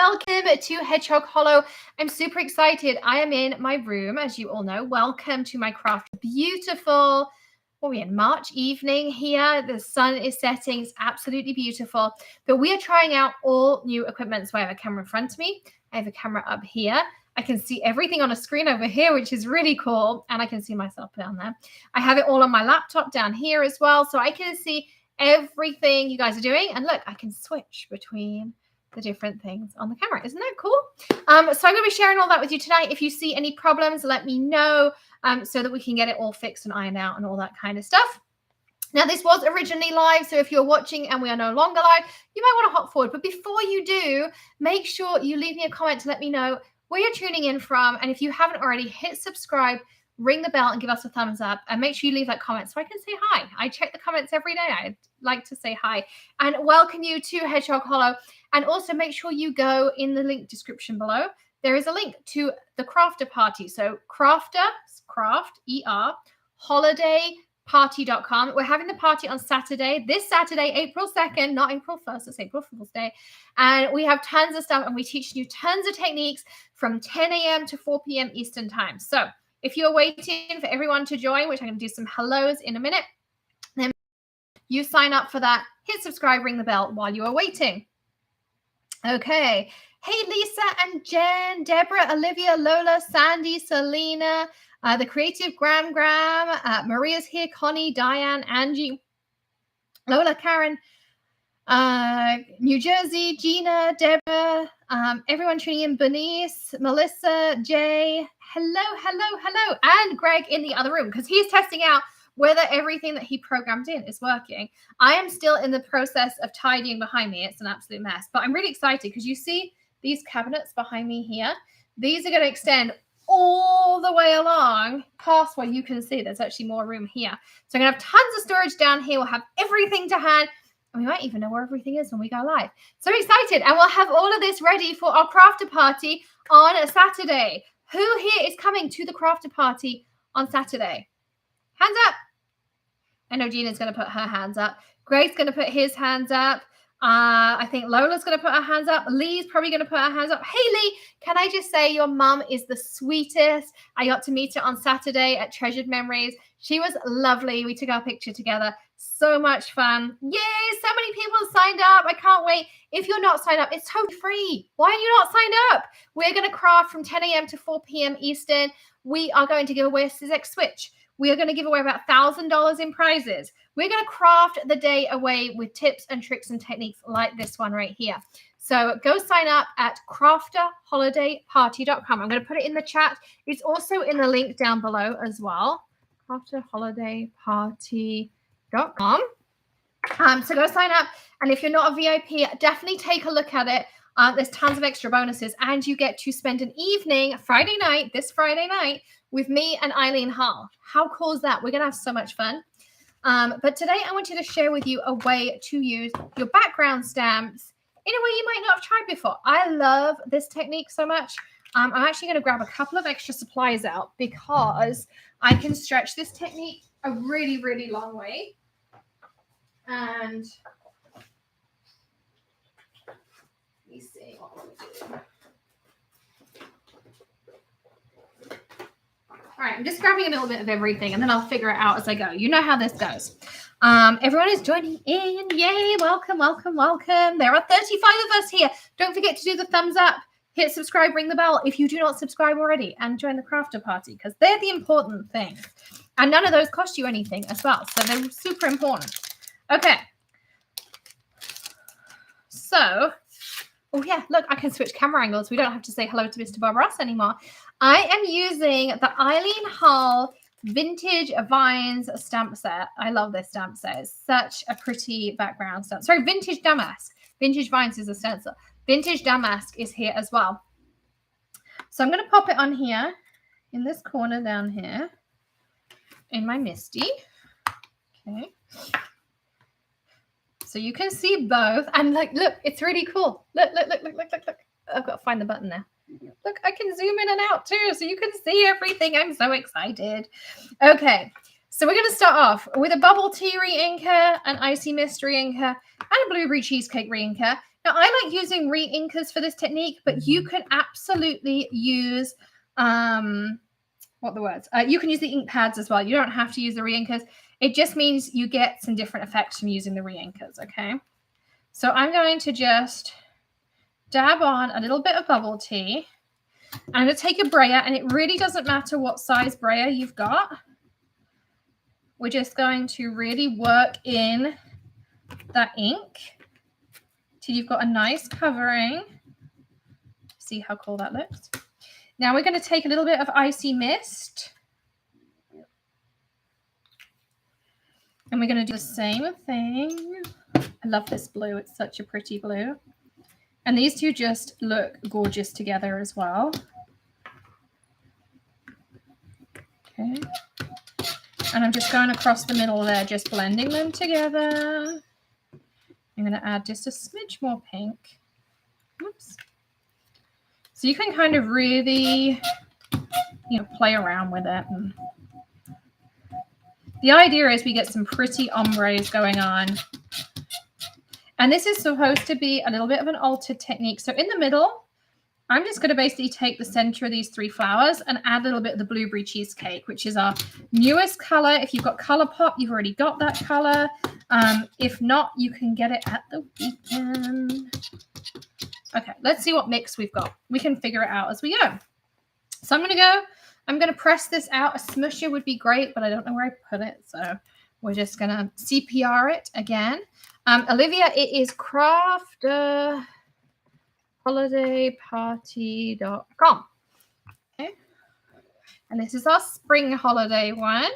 welcome to Hedgehog Hollow. I'm super excited. I am in my room, as you all know. Welcome to my craft. Beautiful, what are we in, March evening here. The sun is setting. It's absolutely beautiful. But we are trying out all new equipment. So I have a camera in front of me. I have a camera up here. I can see everything on a screen over here, which is really cool. And I can see myself down there. I have it all on my laptop down here as well. So I can see everything you guys are doing. And look, I can switch between the different things on the camera. Isn't that cool? So I'm going to be sharing all that with you tonight. If you see any problems, let me know so that we can get it all fixed and ironed out and all that kind of stuff. Now, this was originally live, so if you're watching and we are no longer live, you might want to hop forward. But before you do, make sure you leave me a comment to let me know where you're tuning in from. And if you haven't already, hit subscribe, ring the bell, and give us a thumbs up. And make sure you leave that comment so I can say hi. I check the comments every day. I'd like to say hi. And welcome you to Hedgehog Hollow. And also make sure you go in the link description below. There is a link to the crafter party. So craft, E-R, holidayparty.com. We're having the party on Saturday, this Saturday, April 2nd, not April 1st, it's April Fool's Day. And we have tons of stuff and we teach you tons of techniques from 10 a.m. to 4 p.m. Eastern time. So if you're waiting for everyone to join, which I'm going to do some hellos in a minute, then you sign up for that, hit subscribe, ring the bell while you are waiting. Okay. Hey, Lisa and Jen, Deborah, Olivia, Lola, Sandy, Selena, the creative Gram, Maria's here, Connie, Diane, Angie, Lola, Karen, New Jersey, Gina, Deborah, everyone tuning in, Bernice, Melissa, Jay, hello, and Greg in the other room because he's testing out whether everything that he programmed in is working. I am still in the process of tidying behind me. It's an absolute mess, but I'm really excited because you see these cabinets behind me here. These are going to extend all the way along past where you can see there's actually more room here. So I'm going to have tons of storage down here. We'll have everything to hand. And we might even know where everything is when we go live. So excited. And we'll have all of this ready for our crafter party on a Saturday. Who here is coming to the crafter party on Saturday? Hands up. I know Gina's going to put her hands up. Greg's going to put his hands up. I think Lola's going to put her hands up. Lee's probably going to put her hands up. Hey, Lee, can I just say your mum is the sweetest. I got to meet her on Saturday at Treasured Memories. She was lovely. We took our picture together. So much fun. Yay, so many people signed up. I can't wait. If you're not signed up, it's totally free. Why are you not signed up? We're going to craft from 10 a.m. to 4 p.m. Eastern. We are going to give away a Syzex Switch. We are going to give away about $1,000 in prizes. We're going to craft the day away with tips and tricks and techniques like this one right here. So go sign up at crafterholidayparty.com. I'm going to put it in the chat. It's also in the link down below as well. crafterholidayparty.com. So go sign up. And if you're not a VIP, definitely take a look at it. There's tons of extra bonuses. And you get to spend an evening, this Friday night, with me and Eileen Hall. How cool is that? We're going to have so much fun. But today I wanted to share with you a way to use your background stamps in a way you might not have tried before. I love this technique so much. I'm actually going to grab a couple of extra supplies out because I can stretch this technique a really, really long way. And let me see what I'm going to do. All right, I'm just grabbing a little bit of everything, and then I'll figure it out as I go. You know how this goes. Everyone is joining in. Yay, welcome. There are 35 of us here. Don't forget to do the thumbs up, hit subscribe, ring the bell if you do not subscribe already, and join the crafter party because they're the important thing. And none of those cost you anything as well, so they're super important. Okay. So, oh yeah, look, I can switch camera angles. We don't have to say hello to Mr. Bob Ross anymore. I am using the Eileen Hall Vintage Vines stamp set. I love this stamp set. It's such a pretty background stamp. Sorry, Vintage Damask. Vintage Vines is a stencil. Vintage Damask is here as well. So I'm going to pop it on here in this corner down here in my Misty. Okay. So you can see both. And like, look, it's really cool. Look. I've got to find the button there. Look, I can zoom in and out too, so you can see everything. I'm so excited. Okay, so we're going to start off with a bubble tea re-inker, an icy mist re-inker, and a blueberry cheesecake re-inker. Now, I like using re-inkers for this technique, but you can absolutely use, you can use the ink pads as well. You don't have to use the re-inkers. It just means you get some different effects from using the re-inkers, okay? So I'm going to just dab on a little bit of bubble tea. I'm going to take a brayer, and it really doesn't matter what size brayer you've got. We're just going to really work in that ink till you've got a nice covering. See how cool that looks. Now we're going to take a little bit of icy mist. And we're going to do the same thing. I love this blue. It's such a pretty blue. And these two just look gorgeous together as well. Okay. And I'm just going across the middle there, just blending them together. I'm going to add just a smidge more pink. Oops. So you can kind of really, play around with it. And the idea is we get some pretty ombres going on. And this is supposed to be a little bit of an altered technique. So in the middle, I'm just going to basically take the center of these 3 flowers and add a little bit of the blueberry cheesecake, which is our newest color. If you've got ColourPop, you've already got that color. If not, you can get it at the weekend. Okay, let's see what mix we've got. We can figure it out as we go. So I'm going to press this out. A smusher would be great, but I don't know where I put it. So we're just going to CPR it again. Olivia, it is craftholidayparty.com. Okay. And this is our spring holiday one.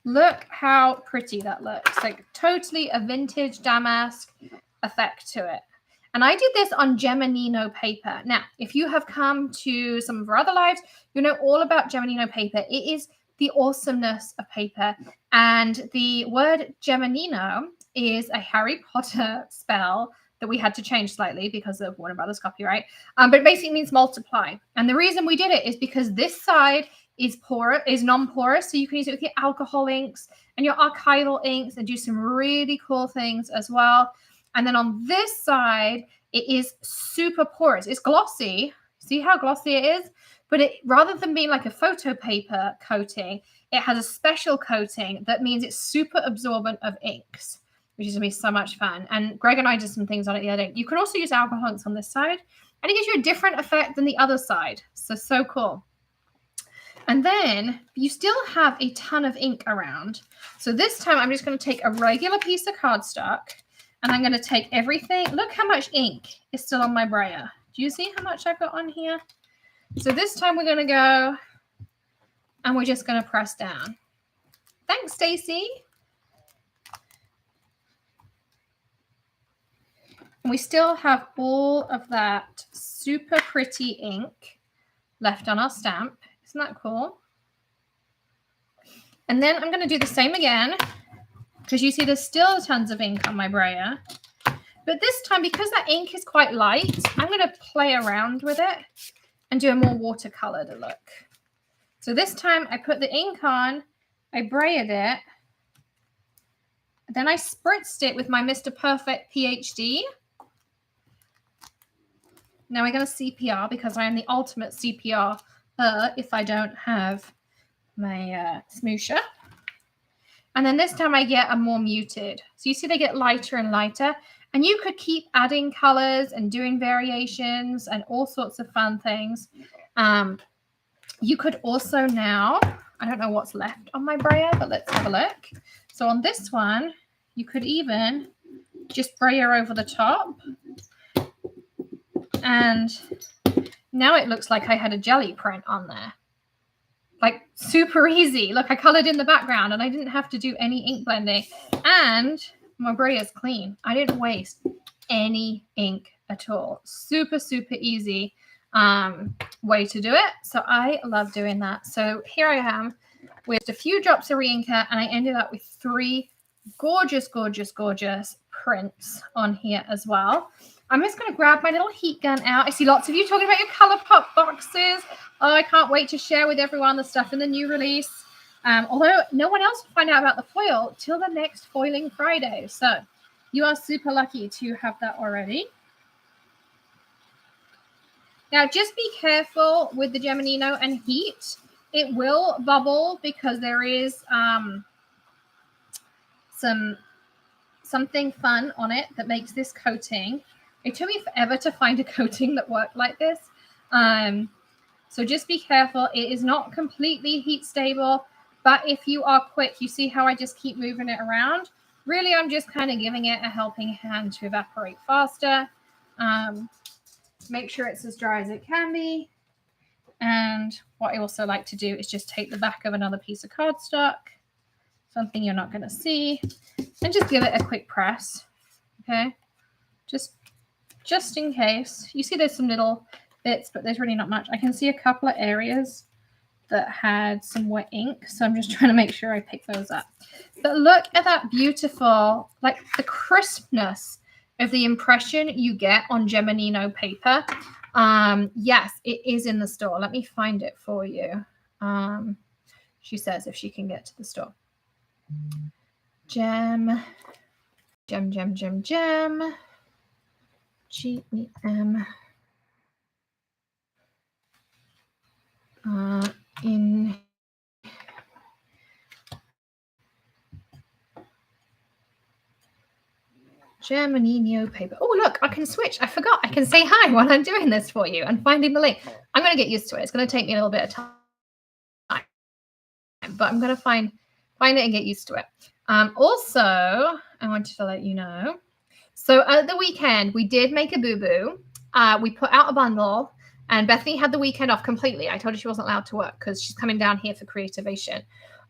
Look how pretty that looks. Like totally a vintage damask effect to it. And I did this on Geminino paper. Now, if you have come to some of our other lives, you know all about Geminino paper. It is the awesomeness of paper. And the word Geminino is a Harry Potter spell that we had to change slightly because of Warner Brothers copyright. But it basically means multiply. And the reason we did it is because this side is non-porous. So you can use it with your alcohol inks and your archival inks and do some really cool things as well. And then on this side, it is super porous. It's glossy. See how glossy it is? But rather than being like a photo paper coating, it has a special coating that means it's super absorbent of inks, which is going to be so much fun. And Greg and I did some things on it the other day. You can also use alcohol inks on this side, and it gives you a different effect than the other side. So cool. And then you still have a ton of ink around. So this time I'm just going to take a regular piece of cardstock, and I'm going to take everything. Look how much ink is still on my brayer. Do you see how much I've got on here? So this time we're going to go and we're just going to press down. Thanks, Stacy. And we still have all of that super pretty ink left on our stamp. Isn't that cool? And then I'm going to do the same again because you see there's still tons of ink on my brayer. But this time, because that ink is quite light, I'm going to play around with it and do a more watercolored look. So this time I put the ink on, I brayed it, then I spritzed it with my Mr. Perfect PhD. Now we're going to CPR because I am the ultimate CPR if I don't have my smoosher. And then this time I get a more muted. So you see they get lighter and lighter. And you could keep adding colors and doing variations and all sorts of fun things. You could also now, I don't know what's left on my brayer, but let's have a look. So on this one, you could even just brayer over the top. And now it looks like I had a jelly print on there. Like super easy. Look, I colored in the background and I didn't have to do any ink blending. And my brayer's clean. I didn't waste any ink at all. Super, super easy way to do it. So I love doing that. So here I am with a few drops of re-inker, and I ended up with 3 gorgeous, gorgeous, gorgeous prints on here as well. I'm just going to grab my little heat gun out. I see lots of you talking about your ColourPop boxes. Oh, I can't wait to share with everyone the stuff in the new release. Although no one else will find out about the foil till the next Foiling Friday. So you are super lucky to have that already. Now, just be careful with the Geminino and heat. It will bubble because there is something fun on it that makes this coating. It took me forever to find a coating that worked like this. So just be careful. It is not completely heat stable, but if you are quick, you see how I just keep moving it around? Really, I'm just kind of giving it a helping hand to evaporate faster. Make sure it's as dry as it can be. And what I also like to do is just take the back of another piece of cardstock, something you're not going to see, and just give it a quick press. Okay, just in case. You see there's some little bits, but there's really not much. I can see a couple of areas that had some wet ink, so I'm just trying to make sure I pick those up. But look at that beautiful, like the crispness of the impression you get on Geminino paper. Yes, it is in the store. Let me find it for you. She says if she can get to the store. Gem. GEM. In Geminino paper. Oh, look, I can switch. I forgot. I can say hi while I'm doing this for you and finding the link. I'm going to get used to it. It's going to take me a little bit of time, but I'm going to find it and get used to it. Also, I wanted to let you know. So at the weekend, we did make a boo-boo. We put out a bundle, and Bethany had the weekend off completely. I told her she wasn't allowed to work because she's coming down here for Creativation.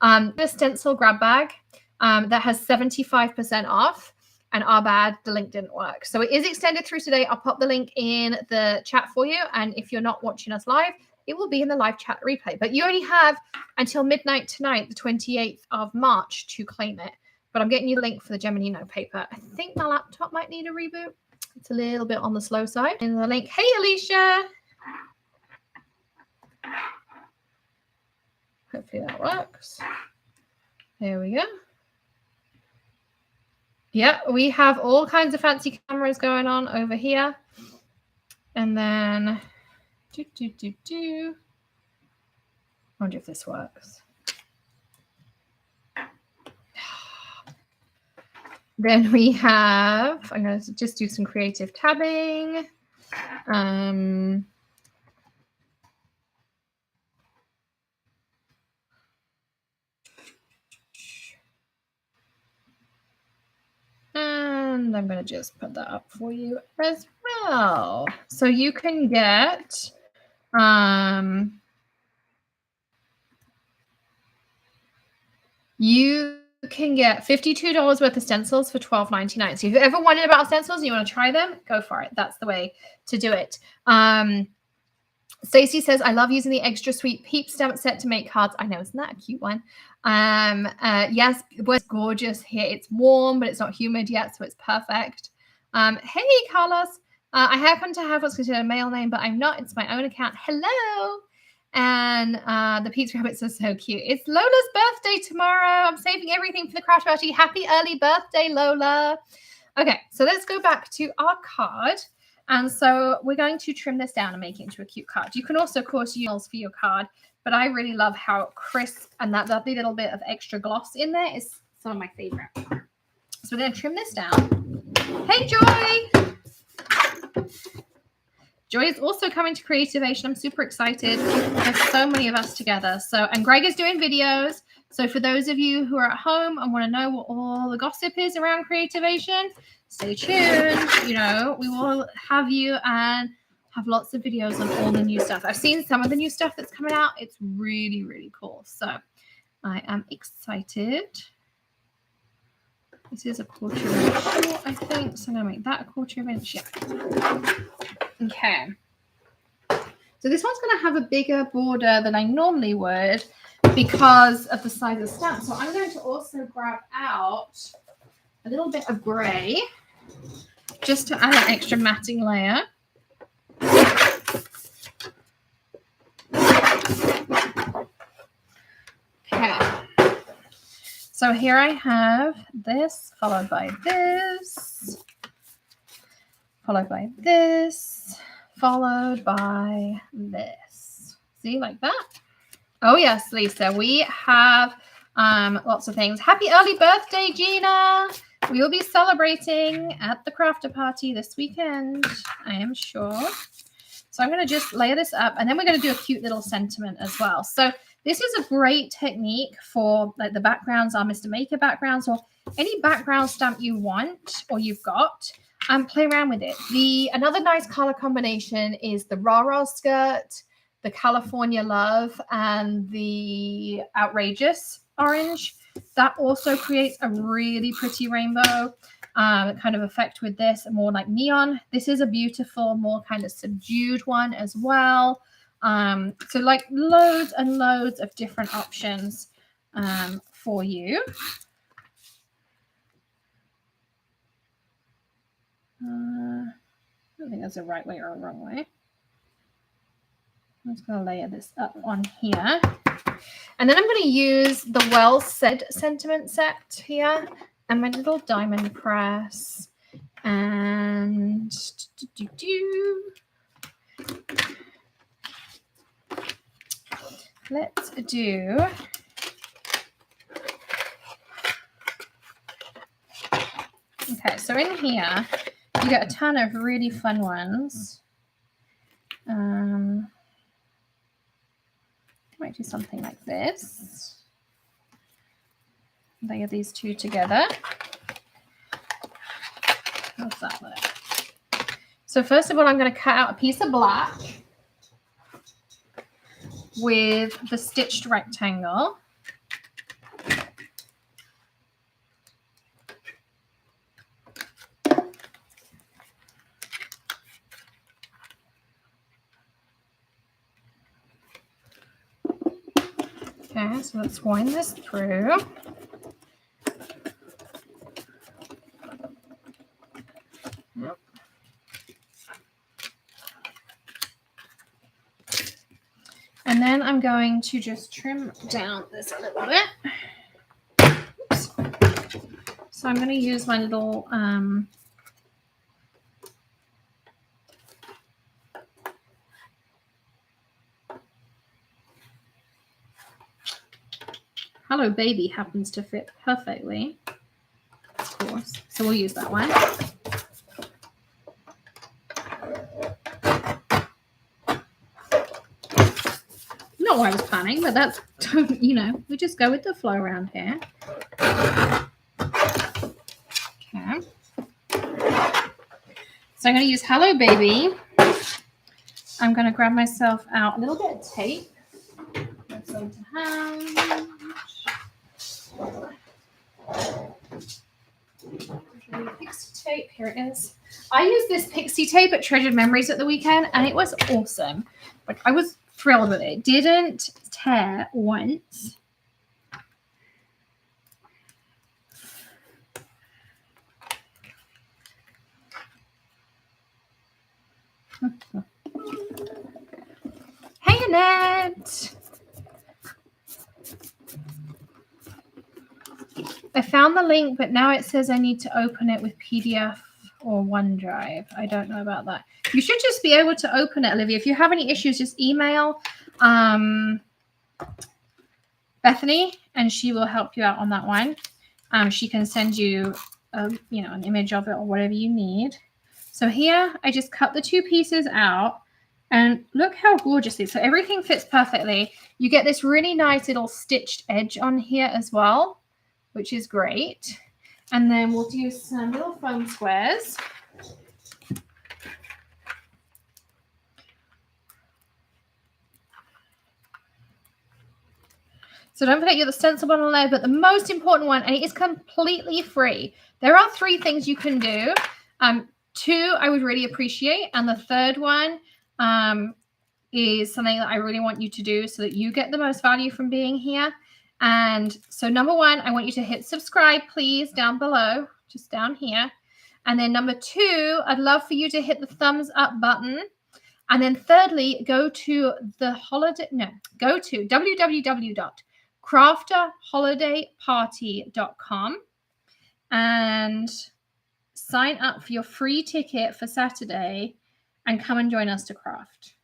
The stencil grab bag that has 75% off. And our bad, the link didn't work. So it is extended through today. I'll pop the link in the chat for you. And if you're not watching us live, it will be in the live chat replay. But you only have until midnight tonight, the 28th of March, to claim it. But I'm getting you the link for the Geminino paper. I think my laptop might need a reboot. It's a little bit on the slow side. And the link. Hey, Alicia. Hopefully that works. There we go. Yeah, we have all kinds of fancy cameras going on over here. And then, I wonder if this works. Then we have, I'm going to just do some creative tabbing. And I'm going to just put that up for you as well. So you can get $52 worth of stencils for $12.99. So if you've ever wondered about stencils and you want to try them, go for it. That's the way to do it. Stacey says, I love using the extra sweet peep stamp set to make cards. I know, isn't that a cute one? Yes, it was gorgeous here. It's warm, but it's not humid yet, so it's perfect. Hey, Carlos. I happen to have what's considered a male name, but I'm not. It's my own account. Hello. And the pizza rabbits are so cute. It's Lola's birthday tomorrow. I'm saving everything for the craft party. Happy early birthday, Lola. Okay, so let's go back to our card. And so we're going to trim this down and make it into a cute card. You can also, of course, use for your card, but I really love how crisp and that lovely little bit of extra gloss in there is some of my favorite. So we're going to trim this down. Hey, Joy! Joy is also coming to Creativation. I'm super excited. There's so many of us together. So, and Greg is doing videos. So for those of you who are at home and want to know what all the gossip is around Creativation, stay tuned. You know, we will have you and have lots of videos on all the new stuff. I've seen some of the new stuff that's coming out. It's really, really cool. So I am excited. This is a 1/4 inch short, I think. So I'm going to make that a 1/4 inch. Yeah. Okay. So this one's going to have a bigger border than I normally would because of the size of the stamp. So I'm going to also grab out a little bit of gray just to add an extra matting layer. Okay. So here I have this, followed by this, followed by this, followed by this. See, like that? Oh, yes, Lisa, we have lots of things. Happy early birthday, Gina. We will be celebrating at the crafter party this weekend, I am sure. So I'm going to just layer this up, and then we're going to do a cute little sentiment as well. So this is a great technique for like the backgrounds, our Mr. Maker backgrounds, or any background stamp you want or you've got. Play around with it. Another nice color combination is the Rah-Rah skirt, the California Love, and the Outrageous orange. That also creates a really pretty rainbow kind of effect with this, more like neon. This is a beautiful, more kind of subdued one as well. So like loads and loads of different options for you. I don't think that's the right way or a wrong way. I'm just going to layer this up on here. And then I'm going to use the Well Said sentiment set here and my little diamond press. And let's do okay, so in here you get a ton of really fun ones. Might do something like this. Layer these two together. How's that look? So first of all, I'm going to cut out a piece of black with the stitched rectangle. Okay, so let's wind this through. Yep. And then I'm going to just trim down this a little bit. Oops. So I'm going to use my little Hello Baby happens to fit perfectly, of course. So we'll use that one. Not what I was planning, but that's, you know, we just go with the flow around here. Okay. So I'm going to use Hello Baby. I'm going to grab myself out a little bit of tape. That's going to have. Pixie tape, here it is. I used this pixie tape at Treasured Memories at the weekend, and it was awesome. Like, I was thrilled with it. It didn't tear once. Hey, Annette. I found the link, but now it says I need to open it with PDF or OneDrive. I don't know about that. You should just be able to open it, Olivia. If you have any issues, just email Bethany, and she will help you out on that one. She can send you, you know, an image of it or whatever you need. So here, I just cut the two pieces out, and look how gorgeous it is. So everything fits perfectly. You get this really nice little stitched edge on here as well, which is great. And then we'll do some little foam squares. So don't forget you're the stencil bundle layer, but the most important one, and it is completely free. There are 3 things you can do. 2 I would really appreciate, and the third one is something that I really want you to do so that you get the most value from being here. And so number 1, I want you to hit subscribe, please, down below, just down here. And then number 2, I'd love for you to hit the thumbs up button. And then thirdly, go to www.gorgeously crafterholidayparty.com and sign up for your free ticket for Saturday and come and join us to craft.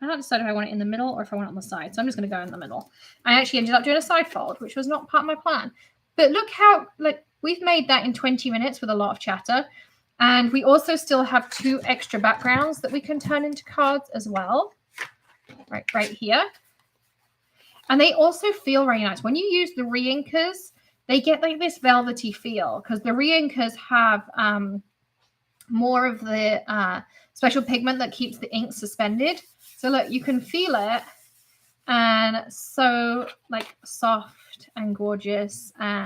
I haven't decided if I want it in the middle or if I want it on the side, so I'm just going to go in the middle. I actually ended up doing a side fold, which was not part of my plan. But look how, like, we've made that in 20 minutes with a lot of chatter. And we also still have 2 extra backgrounds that we can turn into cards as well. Right here. And they also feel very nice. When you use the reinkers, they get like this velvety feel because the reinkers have more of the special pigment that keeps the ink suspended. So look, you can feel it, and so like soft and gorgeous and